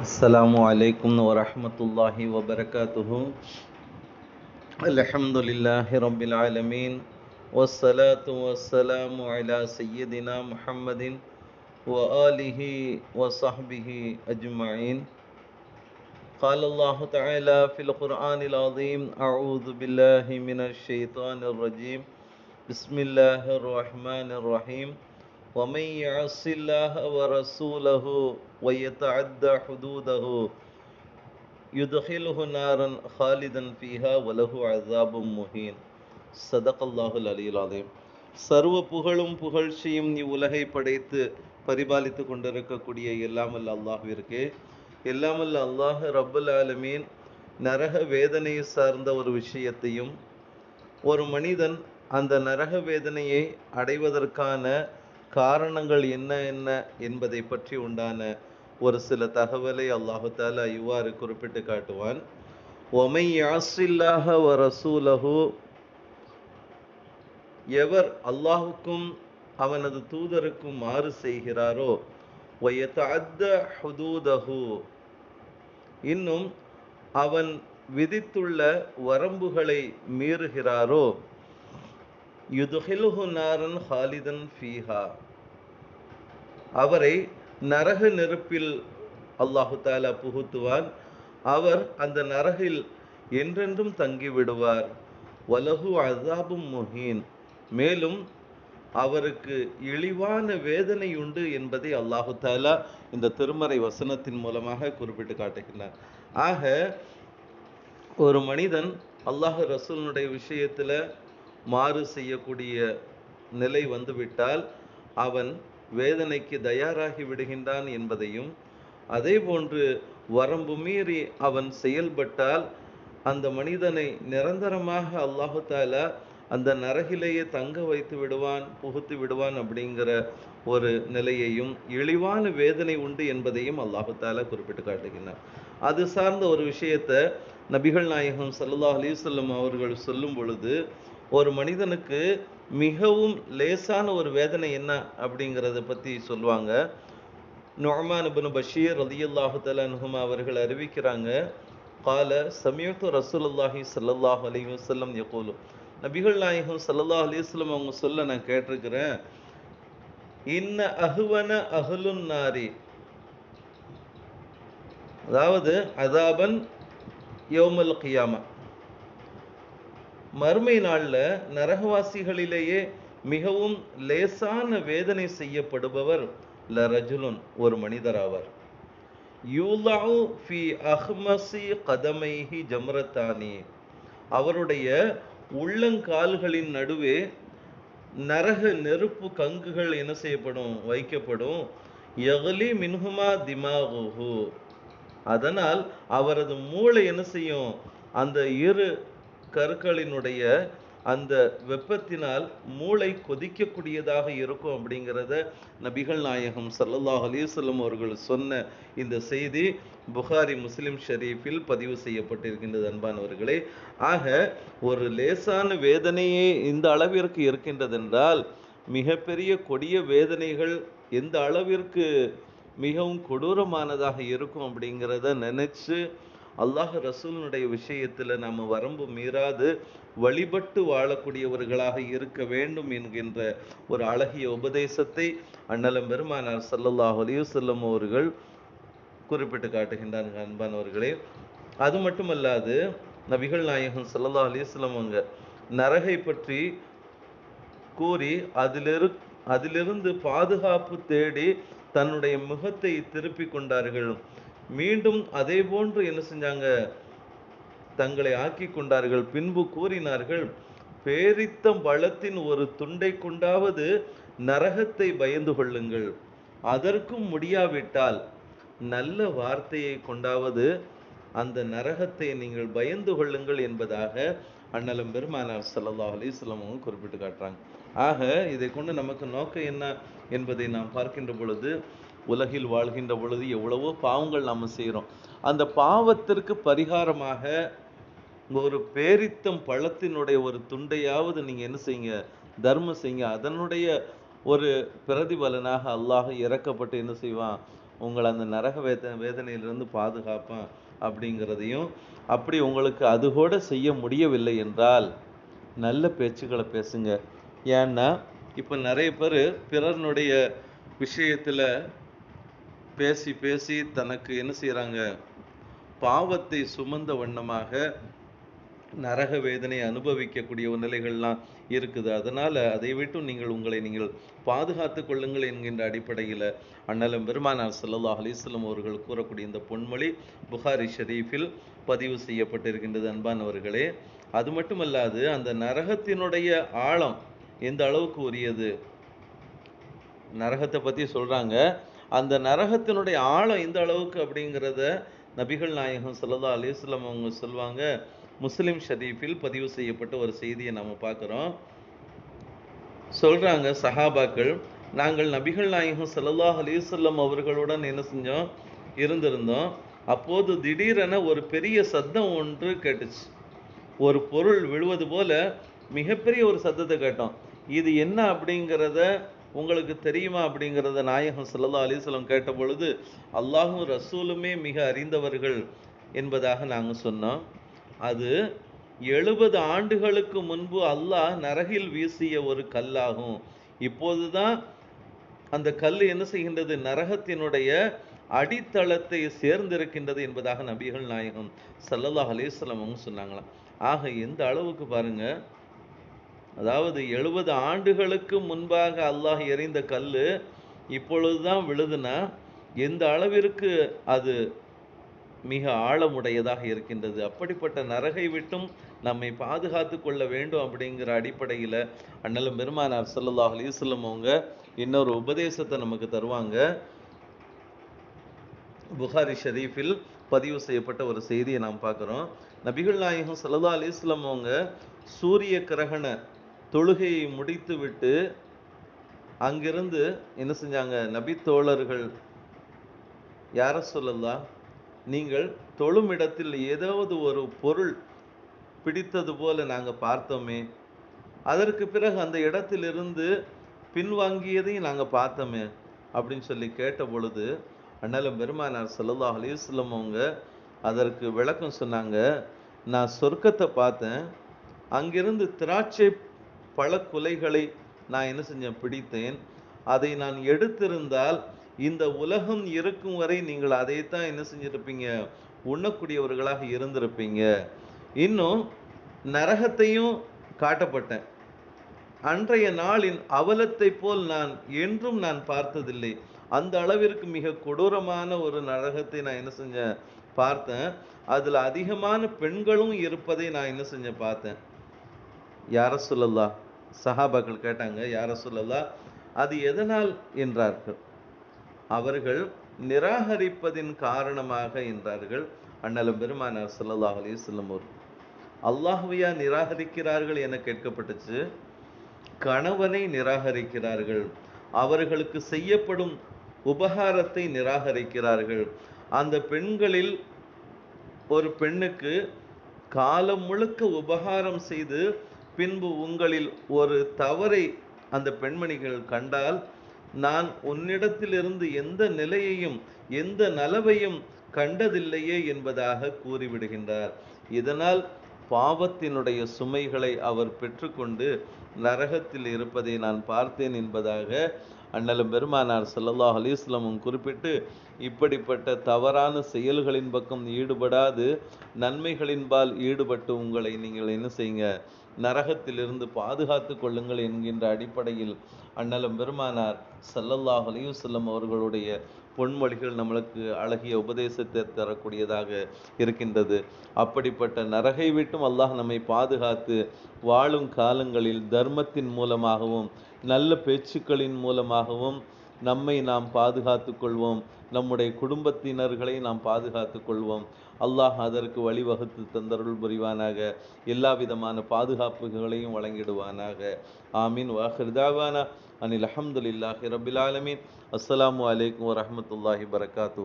السلام عليكم ورحمة الله وبركاته. الحمد لله رب العالمين والصلاة والسلام على سيدنا محمد وآله وصحبه أجمعين. قال الله تعالى في القرآن العظيم: أعوذ بالله من الشيطان الرجيم. بسم الله الرحمن الرحيم. ومن يعص الله ورسوله ويتعدى حدوده يدخله نارا خالدا فيها وله عذاب مهين. صدق الله العلي العظيم. சர்வ புகழும் புகழ்ச்சியும் இவ்வுலகை படைத்து பரிபாலித்து கொண்டிருக்கக்கூடிய எல்லாமல்ல அல்லாஹ்விற்கு, எல்லாமல்ல அல்லாஹ் ரப்பல் ஆலமீன் நரக வேதனை சார்ந்த ஒரு விஷயத்தையும், ஒரு மனிதன் அந்த நரக வேதனையை அடைவதற்கான காரணங்கள் என்ன என்ன என்பதை பற்றி உண்டான ஒரு சில தகவலை அல்லாஹு தாலா இவ்வாறு குறிப்பிட்டு காட்டுவான். ஒமை யாசில்லாஹ வ ரசூலஹு, எவர் அல்லாஹுக்கும் அவனது தூதருக்கும் மாறு செய்கிறாரோ, வயதஅத்த ஹுதூதஹு, இன்னும் அவன் விதித்துள்ள வரம்புகளை மீறுகிறாரோ, யுதுஹிலுஹு நாரன் ஹாலிதன் ஃபீஹா, அவரை நரக நெருப்பில் அல்லாஹு தாலா புகுத்துவான். அவர் அந்த நரகில் என்றென்றும் தங்கிவிடுவார். வலஹு அஸாபும் முஹீன், மேலும் அவருக்கு இழிவான வேதனை உண்டு என்பதை அல்லாஹு தாலா இந்த திருமறை வசனத்தின் மூலமாக குறிப்பிட்டு காட்டுகிறார். ஆக ஒரு மனிதன் அல்லாஹ் ரசூலுடைய விஷயத்துல மாறு செய்யக்கூடிய நிலை வந்துவிட்டால் அவன் வேதனைக்கு தயாராகி விடுகின்றான் என்பதையும், அதே போன்று வரம்பு மீறி அவன் செயல்பட்டால் அந்த மனிதனை நிரந்தரமாக அல்லாஹு தாலா அந்த நரகிலேயே தங்க வைத்து விடுவான், புகுத்து விடுவான் அப்படிங்கிற ஒரு நிலையையும், இழிவான வேதனை உண்டு என்பதையும் அல்லாஹு தாலா குறிப்பிட்டு காட்டுகின்றார். அது சார்ந்த ஒரு விஷயத்தை நபிகள் நாயகம் ஸல்லல்லாஹு அலைஹி வஸல்லம் அவர்கள் சொல்லும் பொழுது, ஒரு மனிதனுக்கு மிகவும் லேசான ஒரு வேதனை என்ன அப்படிங்கிறத பற்றி சொல்லுவாங்க. நுஅமான் இப்னு பஷீர் ரலியல்லாஹு தஆலா அன்ஹுமா அவர்கள் அறிவிக்கிறாங்க, கால சமியத்து ரசூலுல்லாஹி ஸல்லல்லாஹு அலைஹி வஸல்லம் யகூலு, நபிகள் நாயகம் ஸல்லல்லாஹு அலைஹி வஸல்லம் அவங்க சொல்ல நான் கேட்டிருக்கிறேன். இன்ன அஹ்வன அஹ்லுன் நாரி, அதாவது அதாபன் யௌமல் கியாமா, மறுமை நாள்ல நரகவாசிகளிலேயே மிகவும் லேசான வேதனை செய்யப்படுபவர் லரஜுலுன், ஒரு மனிதர் ஆவார். யூலஉ ஃபி அஹ்மஸி கதமைஹி ஜம்ரத்தானி, அவருடைய உள்ளங்கால்களின் நடுவே நரக நெருப்பு கங்குகள் என்ன செய்யப்படும், வைக்கப்படும். யக்லி மின்ஹுமா திமாகுஹு, அதனால் அவரது மூளை என்ன செய்யும், அந்த இரு கற்களினுடைய அந்த வெப்பத்தினால் மூளை கொதிக்கக்கூடியதாக இருக்கும் அப்படிங்கிறத நபிகள் நாயகம் ஸல்லல்லாஹு அலைஹி வஸல்லம் அவர்கள் சொன்ன இந்த செய்தி புகாரி முஸ்லிம் ஷரீஃபில் பதிவு செய்யப்பட்டிருக்கின்றது. அன்பானவர்களே, ஆக ஒரு லேசான வேதனையே இந்த அளவிற்கு இருக்கின்றதென்றால் மிகப்பெரிய கொடிய வேதனைகள் எந்த அளவிற்கு மிகவும் கொடூரமானதாக இருக்கும் அப்படிங்கிறத நினைச்சு அல்லாஹ் ரசூலுடைய விஷயத்தில் நம்ம வரம்பு மீறாது வழிபட்டு வாழக்கூடியவர்களாக இருக்க வேண்டும் என்கின்ற ஒரு அழகிய உபதேசத்தை அண்ணலம் பெருமானார் ஸல்லல்லாஹு அலைஹி வஸல்லம் அவர்கள் குறிப்பிட்டு காட்டுகின்றார்கள். அன்பானவர்களே, அது மட்டுமல்லாது நபிகள் நாயகம் ஸல்லல்லாஹு அலைஹி வஸல்லம் அவங்க நரகை பற்றி கூறி அதிலிருந்து பாதுகாப்பு தேடி தன்னுடைய முகத்தை திருப்பி கொண்டார்கள். மீண்டும் அதே போன்று என்ன செஞ்சாங்க, தங்களை ஆக்கி கொண்டார்கள். பின்பு கூறினார்கள், பேரித்தம் பழத்தின் ஒரு துண்டை கொண்டாவது நரகத்தை பயந்து கொள்ளுங்கள், அதற்கும் முடியாவிட்டால் நல்ல வார்த்தையை கொண்டாவது அந்த நரகத்தை நீங்கள் பயந்து கொள்ளுங்கள் என்பதாக அண்ணலம் பெருமானார் ஸல்லல்லாஹு அலைஹி வஸல்லம் குறிப்பிட்டு காட்டுறாங்க. ஆக இதை கொண்டு நமக்கு நோக்கம் என்ன என்பதை நாம் பார்க்கின்ற பொழுது, உலகில் வாழ்கின்ற பொழுது எவ்வளவோ பாவங்கள் நாம் செய்கிறோம். அந்த பாவத்திற்கு பரிகாரமாக ஒரு பேரித்தம் பழத்தினுடைய ஒரு துண்டையாவது நீங்கள் என்ன செய்யுங்க, தர்மம் செய்யுங்க. அதனுடைய ஒரு பிரதிபலனாக அல்லாஹ் இறக்கப்பட்டு என்ன செய்வான், உங்களை அந்த நரக வேதனையிலிருந்து பாதுகாப்பான் அப்படிங்கிறதையும், அப்படி உங்களுக்கு அது கூட செய்ய முடியவில்லை என்றால் நல்ல பேச்சுக்களை பேசுங்க. ஏன்னா இப்போ நிறைய பேர் பிறர்னுடைய விஷயத்துல பேசி பேசி தனக்கு என்ன செய்றாங்க, பாவத்தை சுமந்த வண்ணமாக நரக வேதனை அனுபவிக்கக்கூடிய நிலைகள்லாம் இருக்குது. அதனால அதை விட்டு உங்களை நீங்கள் பாதுகாத்துக் கொள்ளுங்கள் என்கின்ற அடிப்படையில் அண்ணலும் பெருமானார் ஸல்லல்லாஹு அலைஹி வஸல்லம் அவர்கள் கூறக்கூடிய இந்த பொன்மொழி புகாரி ஷரீஃபில் பதிவு செய்யப்பட்டிருக்கின்றது. அன்பானவர்களே, அது மட்டுமல்லாது அந்த நரகத்தினுடைய ஆழம் எந்த அளவுக்கு உரியது, நரகத்தை பற்றி சொல்கிறாங்க. அந்த நரகத்தினுடைய ஆழம் எந்த அளவுக்கு அப்படிங்கிறத நபிகள் நாயகம் ஸல்லல்லாஹு அலைஹி வஸல்லம் அவங்க சொல்லுவாங்க. முஸ்லிம் ஷரீஃபில் பதிவு செய்யப்பட்ட ஒரு செய்தியை நாம் பார்க்குறோம். சொல்கிறாங்க சஹாபாக்கள், நாங்கள் நபிகள் நாயகம் ஸல்லல்லாஹு அலைஹி வஸல்லம் அவர்களுடன் என்ன செஞ்சோம், இருந்திருந்தோம். அப்போது திடீரென ஒரு பெரிய சத்தம் ஒன்று கேட்டுச்சு. ஒரு பொருள் விழுவது போல மிகப்பெரிய ஒரு சத்தத்தை கேட்டோம். இது என்ன அப்படிங்கிறத உங்களுக்கு தெரியுமா அப்படிங்கிறத நாயகம் ஸல்லல்லாஹு அலைஹி வஸல்லம் கேட்ட பொழுது, அல்லாஹும் ரசூலுமே மிக அறிந்தவர்கள் என்பதாக நாங்கள் சொன்னோம். அது 70 ஆண்டுகளுக்கு முன்பு அல்லாஹ் நரகில் வீசிய ஒரு கல்லாகும். இப்போதுதான் அந்த கல் என்ன செய்கின்றது, நரகத்தினுடைய அடித்தளத்தை சேர்ந்திருக்கின்றது என்பதாக நபிகள் நாயகம் ஸல்லல்லாஹு அலைஹி வஸல்லம் அவங்க சொன்னாங்களாம். ஆக எந்த அளவுக்கு பாருங்க, அதாவது 70 ஆண்டுகளுக்கு முன்பாக அல்லாஹ் எறிந்த கல்லு இப்பொழுதுதான் விழுதுனா எந்த அளவிற்கு அது மிக ஆழமுடையதாக இருக்கின்றது. அப்படிப்பட்ட நரகை விட்டும் நம்மை பாதுகாத்து கொள்ள வேண்டும் அப்படிங்கிற அடிப்படையில் அண்ணலும் பெருமானார் ஸல்லல்லாஹு அலைஹி வஸல்லம் அவங்க இன்னொரு உபதேசத்தை நமக்கு தருவாங்க. புகாரி ஷரீஃபில் பதிவு செய்யப்பட்ட ஒரு செய்தியை நாம் பார்க்குறோம். நபிகள் நாயகம் ஸல்லல்லாஹு அலைஹி வஸல்லம் அவங்க சூரிய கிரகண தொழுகையை முடித்து விட்டு அங்கிருந்து என்ன செஞ்சாங்க, நபி தோழர்கள், யார சொல்லலாம், நீங்கள் தொழும் இடத்தில் ஏதாவது ஒரு பொருள் பிடித்தது போல நாங்கள் பார்த்தோமே, அதற்கு பிறகு அந்த இடத்திலிருந்து பின்வாங்கியதையும் நாங்கள் பார்த்தோமே அப்படின்னு சொல்லி கேட்ட பொழுது அண்ணலும் பெருமானார் ஸல்லல்லாஹு அலைஹி வஸல்லம் அவங்க அதற்கு விளக்கம் சொன்னாங்க. நான் சொர்க்கத்தை பார்த்தேன், அங்கிருந்து திராட்சை பழக்குலைகளை நான் என்ன செஞ்சேன், பிடித்தேன். அதை நான் எடுத்திருந்தால் இந்த உலகம் இருக்கும் வரை நீங்கள் அதைத்தான் என்ன செஞ்சிருப்பீங்க, உண்ணக்கூடியவர்களாக இருந்திருப்பீங்க. இன்னும் நரகத்தையும் காட்டப்பட்டேன். அன்றைய நாளின் அவலத்தை போல் நான் என்றும் நான் பார்த்ததில்லை. அந்த அளவிற்கு மிக கொடூரமான ஒரு நரகத்தை நான் என்ன செஞ்சேன், பார்த்தேன். அதில் அதிகமான பெண்களும் இருப்பதை நான் என்ன செஞ்சேன், பார்த்தேன். யார சொல்லல்லா, சஹாபாக்கள் கேட்டாங்க, யார சொல்லல்லா அது எதனால் என்றார்கள். அவர்கள் நிராகரிப்பதின் காரணமாக என்றார்கள். அண்ணலும் பெருமானார் ஸல்லல்லாஹு அலைஹி வஸல்லம் அவர்கள், அல்லாஹ்வையா நிராகரிக்கிறார்கள் என கேட்கப்பட்டுச்சு. கணவனை நிராகரிக்கிறார்கள், அவர்களுக்கு செய்யப்படும் உபகாரத்தை நிராகரிக்கிறார்கள். அந்த பெண்களில் ஒரு பெண்ணுக்கு காலம் முழுக்க உபகாரம் செய்து பின்பு உங்களில் ஒரு தவறை அந்த பெண்மணிகள் கண்டால் நான் உன்னிடத்திலிருந்து எந்த நிலையையும் எந்த நலவையும் கண்டதில்லையே என்பதாக கூறிவிடுகின்றார். இதனால் பாவத்தினுடைய சுமைகளை அவர் பெற்றுக்கொண்டு நரகத்தில் இருப்பதை நான் பார்த்தேன் என்பதாக அண்ணலும் பெருமானார் ஸல்லல்லாஹு அலைஹி வஸல்லம் குறிப்பிட்டு, இப்படிப்பட்ட தவறான செயல்களின் பக்கம் ஈடுபடாது நன்மைகளின்பால் ஈடுபட்டு உங்களை நீங்கள் என்ன செய்யுங்க, நரகத்திலிருந்து பாதுகாத்து கொள்ளுங்கள் என்கின்ற அடிப்படையில் அண்ணலும் பெருமானார் ஸல்லல்லாஹு அலைஹி வஸல்லம் அவர்களுடைய பொன்மொழிகள் நம்மளுக்கு அழகிய உபதேசத்தை தரக்கூடியதாக இருக்கின்றது. அப்படிப்பட்ட நரகை விட்டும் அல்லாஹ் நம்மை பாதுகாத்து வாழும் காலங்களில் தர்மத்தின் மூலமாகவும் நல்ல பேச்சுக்களின் மூலமாகவும் நம்மை நாம் பாதுகாத்து கொள்வோம், நம்முடைய குடும்பத்தினர்களை நாம் பாதுகாத்து கொள்வோம். அல்லாஹ் அதற்கு வழிவகுத்து தந்தருள் புரிவானாக, எல்லா விதமான பாதுகாப்புகளையும் வழங்கிடுவானாக. ஆமீன். வாஹிர் தாவானா அனில் அல்ஹம்துலில்லாஹி ரப்பில் ஆலமீன். அஸ்ஸலாமு அலைக்கும் வரஹ்மத்துல்லாஹி வபரகாத்துஹு.